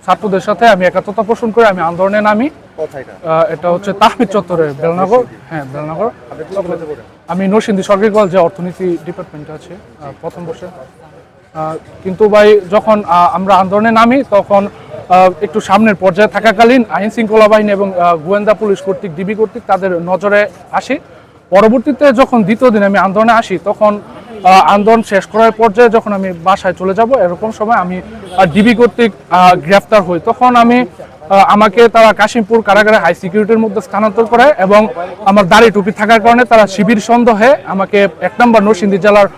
ছাত্রদের সাথে আমি একাত্মতা পোষণ করে আমি আন্দোলনে নামি। এটা হচ্ছে তাহমিদ চত্বরে, বেলনগর। হ্যাঁ, বেলনগর। আমি নরসিংদী সরকারি কলেজে অর্থনীতি ডিপার্টমেন্টে আছি প্রথম বর্ষে। কিন্তু ভাই যখন আমরা আন্দোলনে নামি তখন একটু সামনের পর্যায়ে থাকাকালীন আইন শৃঙ্খলা বাহিনী এবং গোয়েন্দা পুলিশ কর্তৃক ডিবি কর্তৃক তাদের নজরে আসি। পরবর্তীতে যখন দ্বিতীয় দিন আমি আন্দোলনে আসি তখন আন্দোলন শেষ করার পর্যায়ে যখন আমি বাসায় চলে যাব এরকম সময় আমি ডিবি কর্তৃক গ্রেফতার হই। তখন আমাকে তারা কাশিমপুর কারাগারে হাই সিকিউরিটির মধ্যে স্থানান্তর করে এবং আমার দাড়ি টুপি থাকার কারণে তারা শিবির সন্দেহে আমাকে 1 নম্বর নরসিংদী জেলার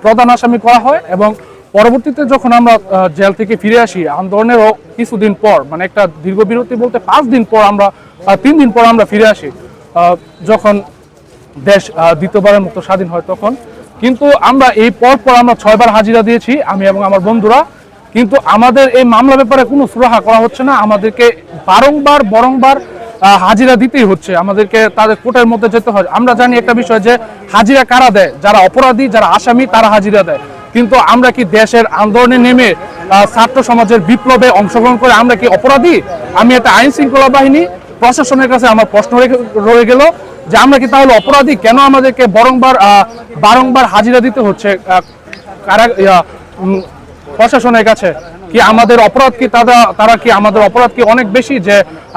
প্রধান আসামি করা হয়। এবং পরবর্তীতে যখন আমরা জেল থেকে ফিরে আসি আন্দোলনেরও কিছুদিন পর, মানে একটা দীর্ঘ বিরতি বলতে 5 দিন পর, 3 দিন পর আমরা ফিরে আসি যখন দেশ দ্বিতীয়বারের মতো স্বাধীন হয় তখন। কিন্তু আমরা এই পর আমরা 6 বার হাজিরা দিয়েছি, আমি এবং আমার বন্ধুরা। কিন্তু আমাদের এই মামলা ব্যাপারে কোনো সুরাহা করা হচ্ছে না। আমাদেরকে বারংবার হাজিরা দিতেই হচ্ছে, আমাদেরকে তাদের কোর্টের মধ্যে যেতে হয়। আমরা জানি একটা বিষয় যে হাজিরা কারা দেয়, যারা অপরাধী, যারা আসামি, তারা হাজিরা দেয়। কিন্তু আমরা কি দেশের আন্দোলনে নেমে ছাত্র সমাজের বিপ্লবে অংশগ্রহণ করে আমরা কি অপরাধী? আমি একটা আইন শৃঙ্খলা বাহিনী প্রশাসনের কাছে আমার প্রশ্ন রয়ে গেল যে আমরা কি তাহলে অপরাধী? কেন আমাদেরকে বারংবার হাজিরা দিতে হচ্ছে প্রশাসনের কাছে? কি আমাদের অপরাধ কি তারা কি আমাদের অপরাধ কি অনেক বেশি যে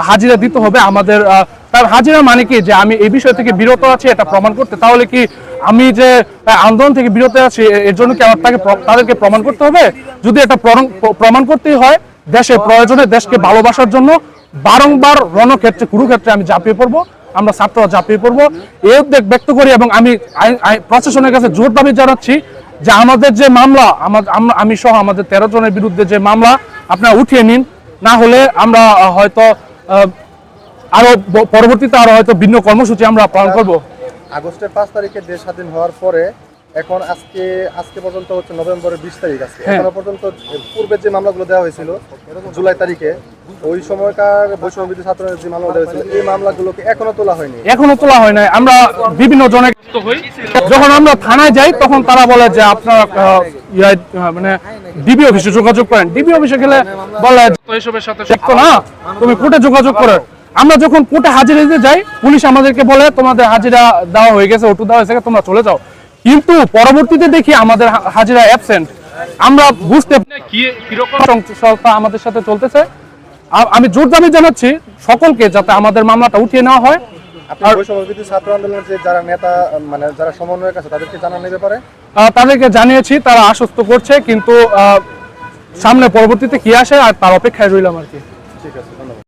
হাজিরা দিতে হবে আমাদের? তার হাজিরা মানে কি যে আমি এই বিষয় থেকে বিরত আছি এটা প্রমাণ করতে? তাহলে কি আমি যে আন্দোলন থেকে বিরত আছি এর জন্য কি তাদেরকে প্রমাণ করতে হবে? যদি এটা প্রমাণ করতেই হয় দেশের প্রয়োজনে, দেশকে ভালোবাসার জন্য বারংবার রণক্ষেত্রে, কুরুক্ষেত্রে আমি ঝাঁপিয়ে পড়বো, আমরা ছাত্ররা ঝাঁপিয়ে পড়বো, এই উদ্বেগ ব্যক্ত করি। এবং আমি প্রশাসনের কাছে জোর দাবি জানাচ্ছি যে আমাদের যে মামলা, আমি সহ আমাদের 13 জনের বিরুদ্ধে যে মামলা আপনারা উঠিয়ে নিন, না হলে আমরা হয়তো পরবর্তীতে আরো হয়তো ভিন্ন কর্মসূচি আমরা পালন করব। আগস্টের 5 তারিখে দেশ স্বাধীন হওয়ার পরে এখন আজকে পর্যন্ত হচ্ছে নভেম্বরের 20 তারিখ আছে। এখনো পর্যন্ত পূর্বের যে মামলাগুলো দেওয়া হয়েছিল জুলাই তারিখে, ওই সময়কার বৈষম্যবিরোধী ছাত্রদের যে মামলা দেওয়া হয়েছিল এই মামলাগুলোকে এখনো তোলা হয় নাই। আমরা বিভিন্ন জনে যখন আমরা থানায় যাই তখন তারা বলে যে আপনারা মানে ডিবি অফিসে যোগাযোগ করেন। ডিবি অফিসে গেলে বলে এসবের সাথে শিখতো না, তুমি কোর্টে যোগাযোগ করো। আমরা যখন কোর্টে হাজিরা দিতে যাই পুলিশ আমাদেরকে বলে তোমাদের হাজিরা দেওয়া হয়ে গেছে, ওটু দেওয়া হয়েছে, তোমরা চলে যাও। কিন্তু পরবর্তীতে দেখি আমাদের হাজিরা অ্যাবসেন্ট। আমরা বুঝতে কিরকম সংস্থা আমাদের সাথে চলতেছে। আমি জোর দাবি জানাচ্ছি সকলকে যাতে আমাদের মামলাটা উঠিয়ে নেওয়া হয়। ছাত্র আন্দোলনের যে যারা নেতা, মানে যারা সমন্বয়ের কাছে তাদেরকে জানানো যেতে পারে, তাদেরকে জানিয়েছি, তারা আশ্বস্ত করছে। কিন্তু সামনে পরবর্তীতে কি আসে আর তার অপেক্ষায় রইলাম আর কি। ঠিক আছে, ধন্যবাদ।